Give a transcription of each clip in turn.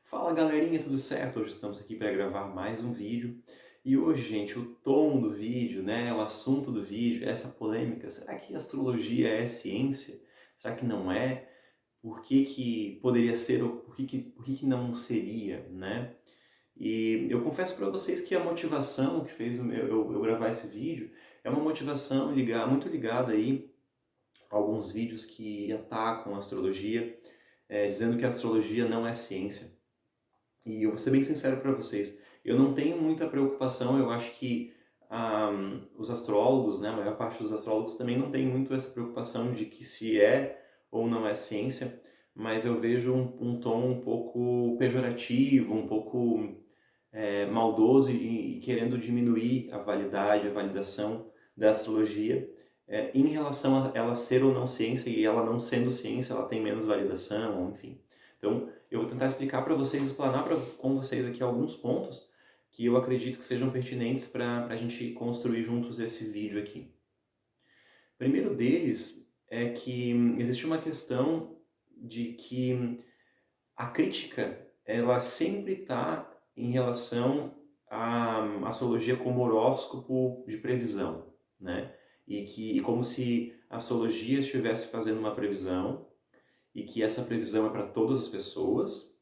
Fala galerinha, tudo certo? Hoje estamos aqui para gravar mais um vídeo. E hoje, gente, o tom do vídeo, né, o assunto do vídeo, essa polêmica, será que astrologia é ciência? Será que não é? Por que que poderia ser ou por que que não seria, né? E eu confesso para vocês que a motivação que fez eu gravar esse vídeo é uma motivação muito ligada aí a alguns vídeos que atacam a astrologia, dizendo que a astrologia não é ciência. E eu vou ser bem sincero para vocês, eu não tenho muita preocupação, eu acho que os astrólogos, né, a maior parte dos astrólogos também não tem muito essa preocupação de que se é ou não é ciência, mas eu vejo um tom um pouco pejorativo, um pouco maldoso e querendo diminuir a validade, a validação da astrologia em relação a ela ser ou não ciência, e ela não sendo ciência, ela tem menos validação, enfim. Então, eu vou tentar explicar para vocês, explanar com vocês aqui alguns pontos que eu acredito que sejam pertinentes para a gente construir juntos esse vídeo aqui. O primeiro deles é que existe uma questão de que a crítica, ela sempre está em relação à astrologia como horóscopo de previsão, né? E como se a astrologia estivesse fazendo uma previsão e que essa previsão é para todas as pessoas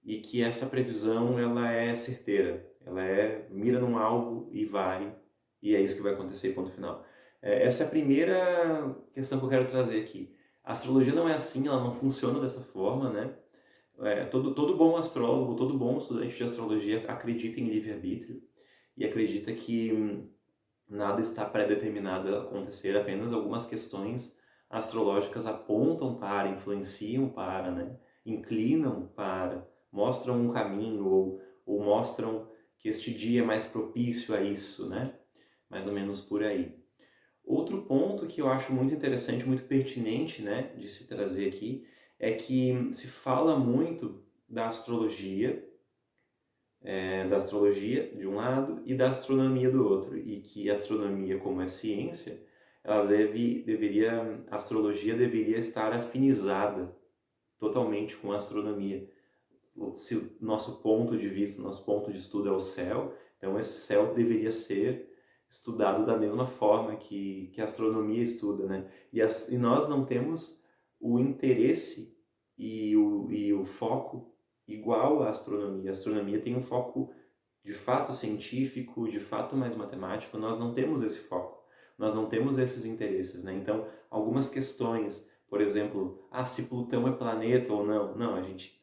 e que essa previsão ela é certeira, ela é mira num alvo e vai, e é isso que vai acontecer, ponto final. Essa é a primeira questão que eu quero trazer aqui. A astrologia não é assim, ela não funciona dessa forma, né? Todo bom astrólogo, todo bom estudante de astrologia acredita em livre-arbítrio e acredita que nada está pré-determinado a acontecer, apenas algumas questões astrológicas apontam para, influenciam para, né? Inclinam para, mostram um caminho ou mostram que este dia é mais propício a isso, né? Mais ou menos por aí. Outro ponto que eu acho muito interessante, muito pertinente, né, de se trazer aqui, é que se fala muito da astrologia de um lado e da astronomia do outro, e que a astronomia, como é ciência, a astrologia deveria estar afinizada totalmente com a astronomia. Se o nosso ponto de vista, nosso ponto de estudo é o céu, então esse céu deveria ser estudado da mesma forma que a astronomia estuda, né? E nós não temos o interesse e o foco igual à astronomia. A astronomia tem um foco de fato científico, de fato mais matemático, nós não temos esse foco, nós não temos esses interesses, né? Então, algumas questões, por exemplo, se Plutão é planeta ou não, não,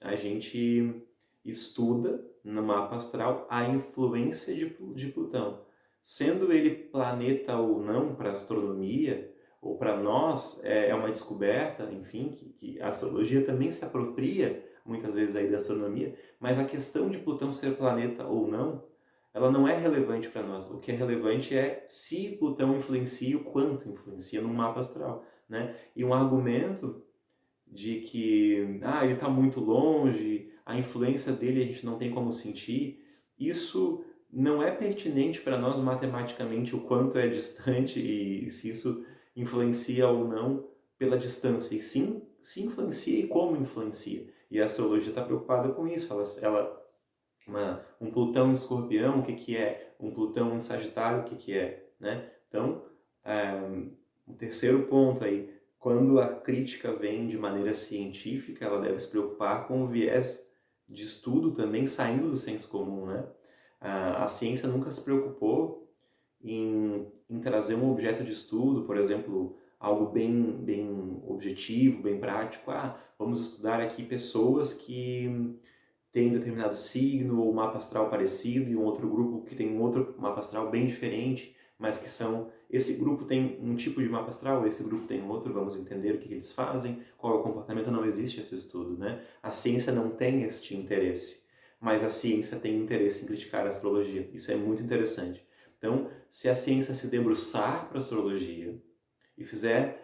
a gente estuda no mapa astral a influência de Plutão. Sendo ele planeta ou não para a astronomia, ou para nós, é uma descoberta, enfim, que a astrologia também se apropria muitas vezes aí da astronomia, mas a questão de Plutão ser planeta ou não, ela não é relevante para nós. O que é relevante é se Plutão influencia, o quanto influencia no mapa astral, né? E um argumento de que ele está muito longe, a influência dele a gente não tem como sentir, isso não é pertinente para nós matematicamente o quanto é distante e se isso influencia ou não pela distância, e sim se influencia e como influencia. E a astrologia está preocupada com isso, um Plutão em Escorpião, o que que é? Um Plutão em Sagitário, o que que é? Né? Então, o terceiro ponto aí, quando a crítica vem de maneira científica, ela deve se preocupar com o viés de estudo também saindo do senso comum, né? A ciência nunca se preocupou em trazer um objeto de estudo, por exemplo, algo bem objetivo, bem prático. Vamos estudar aqui pessoas que têm determinado signo ou mapa astral parecido e um outro grupo que tem um outro mapa astral bem diferente, mas que são... Esse grupo tem um tipo de mapa astral, esse grupo tem outro, vamos entender o que eles fazem, qual é o comportamento, não existe esse estudo, né? A ciência não tem este interesse, mas a ciência tem interesse em criticar a astrologia. Isso é muito interessante. Então, se a ciência se debruçar para a astrologia e fizer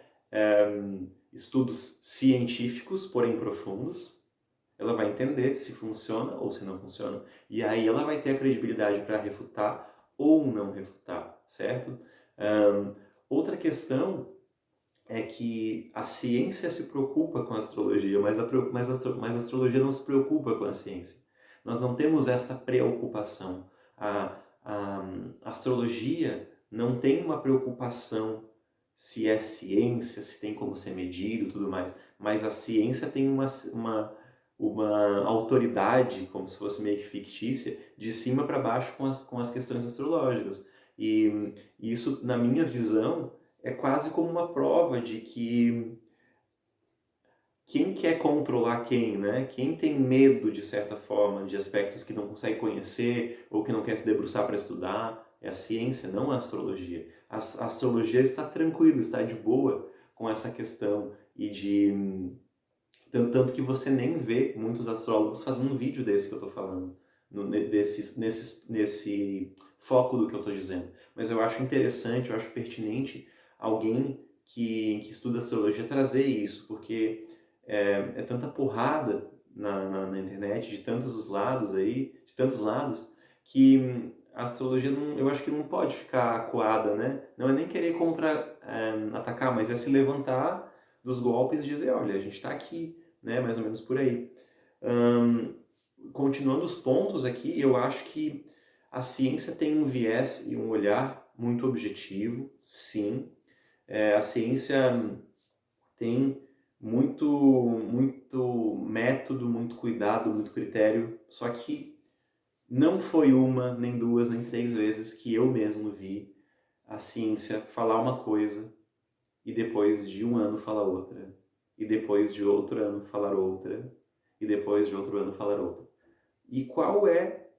estudos científicos, porém profundos, ela vai entender se funciona ou se não funciona. E aí ela vai ter a credibilidade para refutar ou não refutar, certo? Outra questão é que a ciência se preocupa com a astrologia, mas a astrologia não se preocupa com a ciência. Nós não temos esta preocupação. A astrologia não tem uma preocupação se é ciência, se tem como ser medido e tudo mais, mas a ciência tem uma autoridade, como se fosse meio que fictícia, de cima para baixo com as questões astrológicas. E isso, na minha visão, é quase como uma prova de que quem quer controlar quem, né? Quem tem medo, de certa forma, de aspectos que não consegue conhecer ou que não quer se debruçar para estudar, é a ciência, não a astrologia. A astrologia está tranquila, está de boa com essa questão e de... Tanto que você nem vê muitos astrólogos fazendo um vídeo desse que eu estou falando, nesse foco do que eu estou dizendo. Mas eu acho interessante, eu acho pertinente alguém que estuda astrologia trazer isso, porque é tanta porrada na internet, de tantos os lados aí, de tantos lados, que a astrologia não, eu acho que não pode ficar acuada, né? Não é nem querer atacar, mas é se levantar dos golpes e dizer, olha, a gente está aqui, né? Mais ou menos por aí. Continuando os pontos aqui, eu acho que a ciência tem um viés e um olhar muito objetivo, sim. A ciência tem muito método, muito cuidado, muito critério, só que não foi uma, nem duas, nem três vezes que eu mesmo vi a ciência falar uma coisa e depois de um ano falar outra, e depois de outro ano falar outra, e depois de outro ano falar outra. E qual é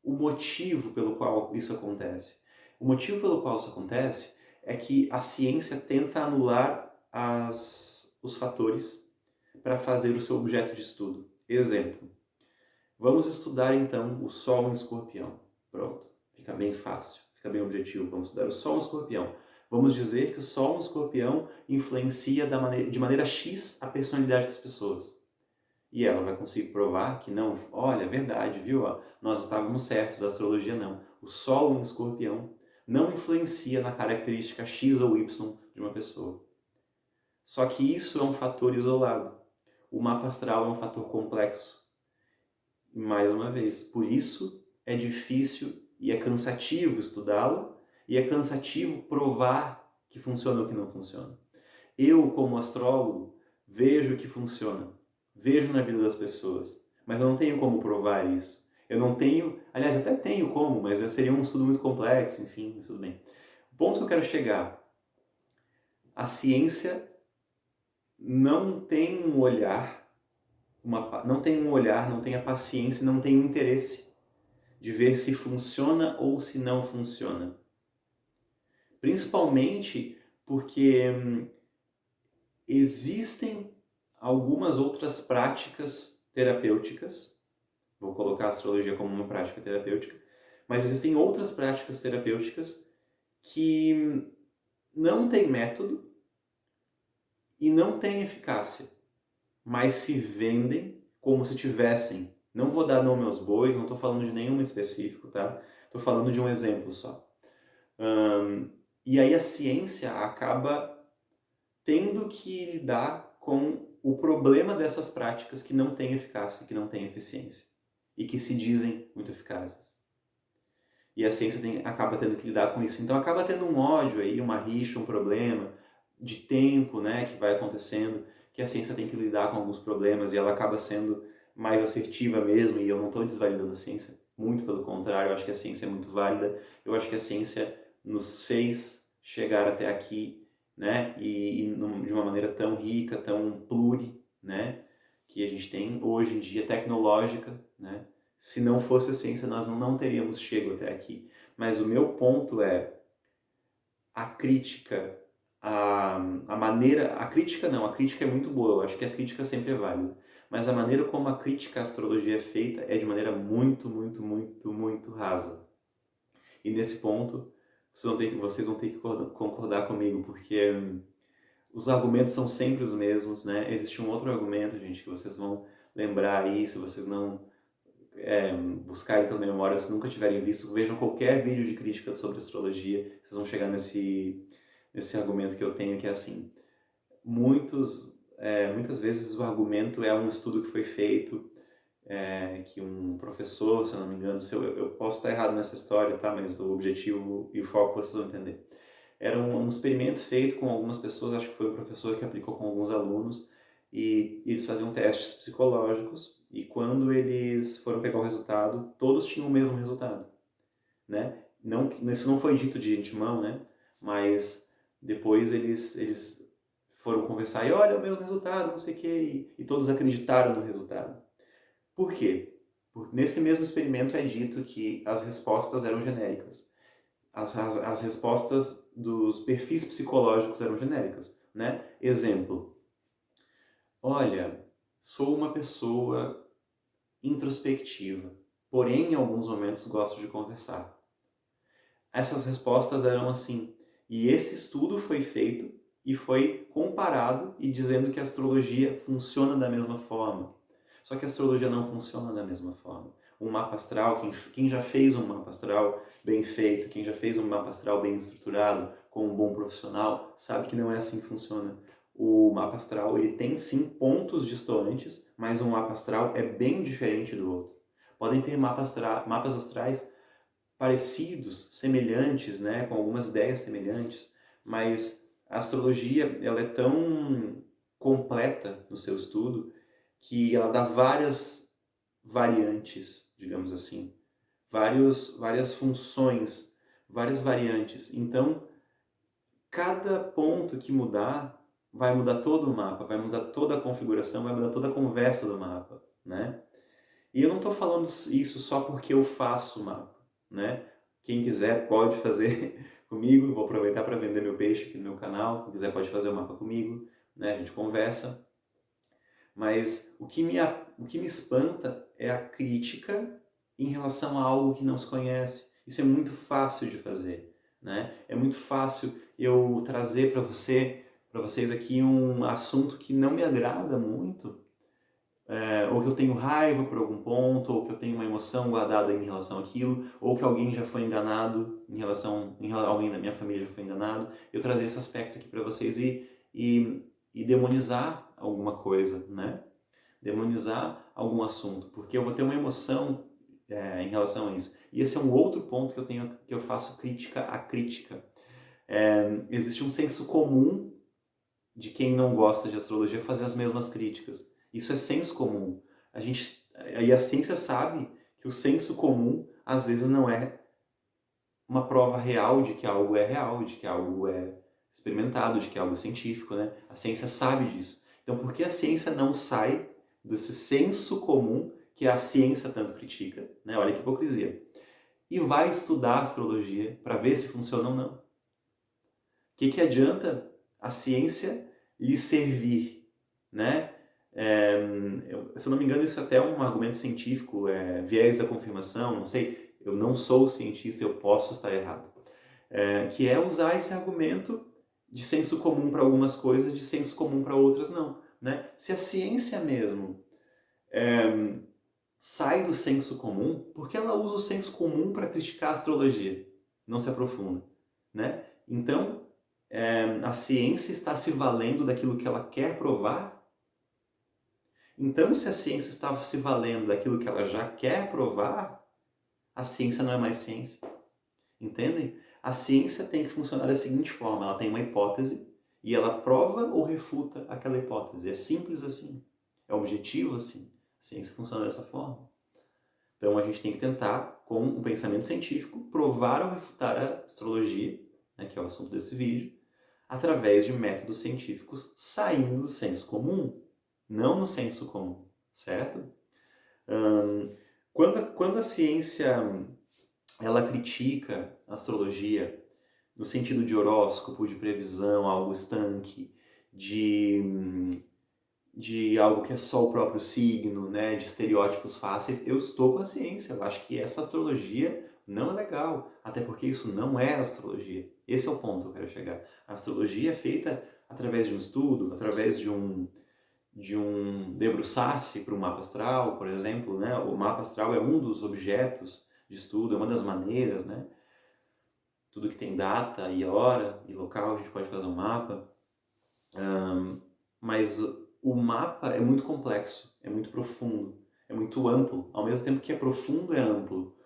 o motivo pelo qual isso acontece? O motivo pelo qual isso acontece é que a ciência tenta anular os fatores para fazer o seu objeto de estudo. Exemplo, vamos estudar então o Sol em Escorpião. Pronto, fica bem fácil, fica bem objetivo. Vamos estudar o Sol em Escorpião. Vamos dizer que o Sol em Escorpião influencia de maneira X a personalidade das pessoas. E ela vai conseguir provar que não, olha, é verdade, viu? Nós estávamos certos, a astrologia não. O Sol em Escorpião não influencia na característica X ou Y de uma pessoa. Só que isso é um fator isolado. O mapa astral é um fator complexo. Mais uma vez, por isso é difícil e é cansativo estudá-lo e é cansativo provar que funciona ou que não funciona. Eu, como astrólogo, vejo que funciona, vejo na vida das pessoas, mas eu não tenho como provar isso. Eu não tenho, aliás, até tenho como, mas seria um estudo muito complexo, enfim, tudo bem. O ponto que eu quero chegar, a ciência não tem um olhar, não tem a paciência, não tem o interesse de ver se funciona ou se não funciona. Principalmente porque existem algumas outras práticas terapêuticas, vou colocar a astrologia como uma prática terapêutica, mas existem outras práticas terapêuticas que não têm método e não têm eficácia, mas se vendem como se tivessem. Não vou dar nome aos bois, não estou falando de nenhum específico, tá? Estou falando de um exemplo só. E aí a ciência acaba tendo que lidar com o problema dessas práticas que não têm eficácia, que não têm eficiência e que se dizem muito eficazes. E a ciência acaba tendo que lidar com isso. Então acaba tendo um ódio aí, uma rixa, um problema de tempo, né, que vai acontecendo, que a ciência tem que lidar com alguns problemas e ela acaba sendo mais assertiva mesmo, e eu não estou desvalidando a ciência, muito pelo contrário, eu acho que a ciência é muito válida, eu acho que a ciência nos fez chegar até aqui, né, e de uma maneira tão rica, tão né, que a gente tem hoje em dia, tecnológica, né. Se não fosse a ciência, nós não teríamos chegado até aqui. Mas o meu ponto é a crítica, a maneira... A crítica não, a crítica é muito boa, eu acho que a crítica sempre é válida. Mas a maneira como a crítica à astrologia é feita é de maneira muito rasa. E nesse ponto, vocês vão ter que concordar comigo, porque os argumentos são sempre os mesmos, né? Existe um outro argumento, gente, que vocês vão lembrar aí, se vocês não buscarem pela memória, se nunca tiverem visto, vejam qualquer vídeo de crítica sobre astrologia, vocês vão chegar nesse argumento que eu tenho, que é assim: muitas vezes o argumento é um estudo que foi feito, que um professor, se eu não me engano, eu posso estar errado nessa história, tá? Mas o objetivo e o foco vocês vão entender. Era um experimento feito com algumas pessoas, acho que foi um professor que aplicou com alguns alunos, e eles faziam testes psicológicos, e quando eles foram pegar o resultado, todos tinham o mesmo resultado, né? Não, isso não foi dito de antemão, né? Mas depois eles foram conversar e olha, o mesmo resultado, não sei o quê, e todos acreditaram no resultado. Por quê? Nesse mesmo experimento é dito que as respostas eram genéricas. As respostas dos perfis psicológicos eram genéricas, né? Exemplo, olha, sou uma pessoa introspectiva, porém em alguns momentos gosto de conversar. Essas respostas eram assim. E esse estudo foi feito e foi comparado e dizendo que a astrologia funciona da mesma forma. Só que a astrologia não funciona da mesma forma. Um mapa astral, quem já fez um mapa astral bem feito, quem já fez um mapa astral bem estruturado, com um bom profissional, sabe que não é assim que funciona. O mapa astral, ele tem sim pontos distantes, mas um mapa astral é bem diferente do outro. Podem ter mapas astrais parecidos, semelhantes, né, com algumas ideias semelhantes, mas a astrologia ela é tão completa no seu estudo que ela dá várias variantes, digamos assim, várias funções, várias variantes. Então, cada ponto que mudar vai mudar todo o mapa, vai mudar toda a configuração, vai mudar toda a conversa do mapa, né? E eu não estou falando isso só porque eu faço o mapa, né? Quem quiser pode fazer comigo, vou aproveitar para vender meu peixe aqui no meu canal, quem quiser pode fazer o mapa comigo, né? A gente conversa. Mas o que me espanta é a crítica em relação a algo que não se conhece. Isso é muito fácil de fazer, né? É muito fácil eu trazer para vocês aqui um assunto que não me agrada muito, ou que eu tenho raiva por algum ponto, ou que eu tenho uma emoção guardada em relação àquilo, ou que alguém já foi enganado alguém da minha família já foi enganado, eu trazer esse aspecto aqui para vocês e demonizar alguma coisa, né? Demonizar algum assunto, porque eu vou ter uma emoção em relação a isso. E esse é um outro ponto que eu faço crítica à crítica. Existe um senso comum de quem não gosta de astrologia fazer as mesmas críticas. Isso é senso comum. E a ciência sabe que o senso comum às vezes não é uma prova real de que algo é real, de que algo é experimentado, de que algo é científico, né? A ciência sabe disso. Então, por que a ciência não sai desse senso comum que a ciência tanto critica, né? Olha que hipocrisia. E vai estudar astrologia para ver se funciona ou não. O que adianta a ciência lhe servir, né? Se eu não me engano, isso até é um argumento científico, viés da confirmação, não sei, eu não sou cientista, eu posso estar errado. Que é usar esse argumento de senso comum para algumas coisas, de senso comum para outras não. Né? Se a ciência mesmo sai do senso comum, por que ela usa o senso comum para criticar a astrologia? Não se aprofunda. Né? Então, a ciência está se valendo daquilo que ela quer provar. Então, se a ciência está se valendo daquilo que ela já quer provar, a ciência não é mais ciência. Entendem? A ciência tem que funcionar da seguinte forma: ela tem uma hipótese e ela prova ou refuta aquela hipótese. É simples assim. É objetivo assim. A ciência funciona dessa forma. Então, a gente tem que tentar, com um pensamento científico, provar ou refutar a astrologia, né, que é o assunto desse vídeo, através de métodos científicos saindo do senso comum, não no senso comum, certo? Quando a ciência ela critica a astrologia no sentido de horóscopo, de previsão, algo estanque, de algo que é só o próprio signo, né, de estereótipos fáceis, eu estou com a ciência. Eu acho que essa astrologia não é legal, até porque isso não é astrologia. Esse é o ponto que eu quero chegar. A astrologia é feita através de um estudo, através de um debruçar-se para o mapa astral, por exemplo, né? O mapa astral é um dos objetos de estudo, é uma das maneiras, né? Tudo que tem data e hora e local, a gente pode fazer um mapa. Mas o mapa é muito complexo, é muito profundo, é muito amplo. Ao mesmo tempo que é profundo, é amplo.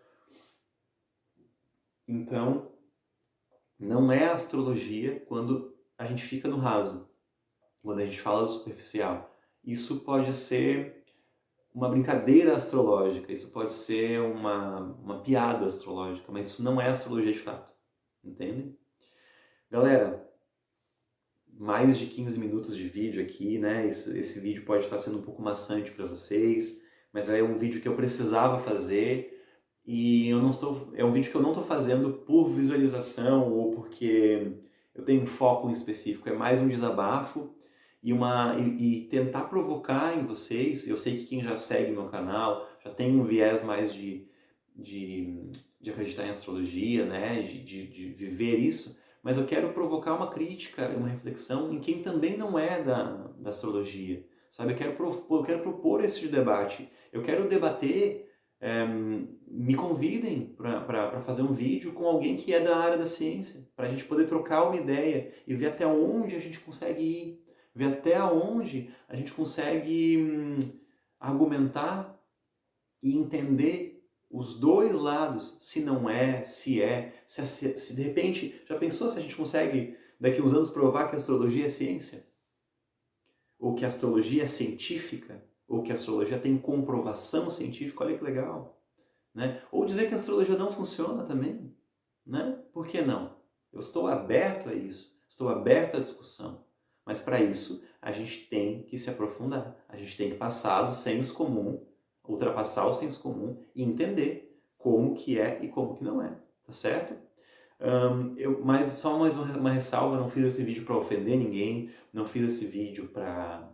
Então, não é astrologia quando a gente fica no raso, quando a gente fala do superficial. Isso pode ser uma brincadeira astrológica, isso pode ser uma piada astrológica, mas isso não é astrologia de fato, entendem? Galera, mais de 15 minutos de vídeo aqui, né? Esse vídeo pode estar sendo um pouco maçante para vocês, mas é um vídeo que eu precisava fazer e eu não estou, é um vídeo que eu não estou fazendo por visualização ou porque eu tenho um foco em específico, é mais um desabafo e tentar provocar em vocês. Eu sei que quem já segue meu canal já tem um viés mais de acreditar em astrologia, né? De viver isso, mas eu quero provocar uma crítica, uma reflexão em quem também não é da astrologia, sabe? Eu quero propor esse debate, eu quero debater, me convidem para fazer um vídeo com alguém que é da área da ciência, para a gente poder trocar uma ideia e ver até onde a gente consegue ir, ver até onde a gente consegue argumentar e entender os dois lados, se não é, se é, se de repente, já pensou se a gente consegue daqui a uns anos provar que a astrologia é ciência? Ou que a astrologia é científica? Ou que a astrologia tem comprovação científica? Olha que legal, né? Ou dizer que a astrologia não funciona também, né? Por que não? Eu estou aberto a isso, estou aberto à discussão. Mas para isso, a gente tem que se aprofundar, a gente tem que passar do senso comum, ultrapassar o senso comum e entender como que é e como que não é, tá certo? Mas só mais uma ressalva, não fiz esse vídeo para ofender ninguém, não fiz esse vídeo para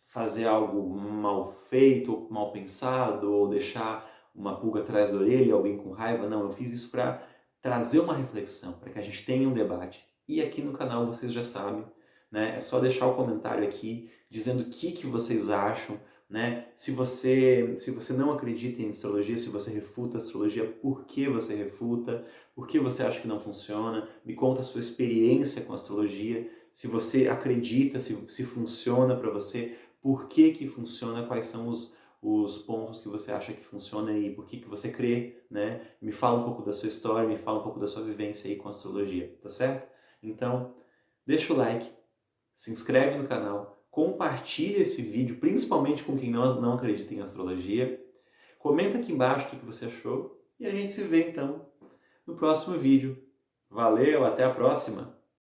fazer algo mal feito, ou mal pensado, ou deixar uma pulga atrás da orelha, alguém com raiva. Não, eu fiz isso para trazer uma reflexão, para que a gente tenha um debate. E aqui no canal vocês já sabem, né? É só deixar o comentário aqui dizendo o que vocês acham, né? Se você não acredita em astrologia, se você refuta a astrologia, por que você refuta? Por que você acha que não funciona? Me conta a sua experiência com a astrologia. Se você acredita, se funciona para você, por que que funciona, quais são os pontos que você acha que funciona e por que você crê, né? Me fala um pouco da sua história, me fala um pouco da sua vivência aí com a astrologia, tá certo? Então, deixa o like, se inscreve no canal, compartilha esse vídeo, principalmente com quem não acredita em astrologia, comenta aqui embaixo o que você achou e a gente se vê então no próximo vídeo. Valeu, até a próxima!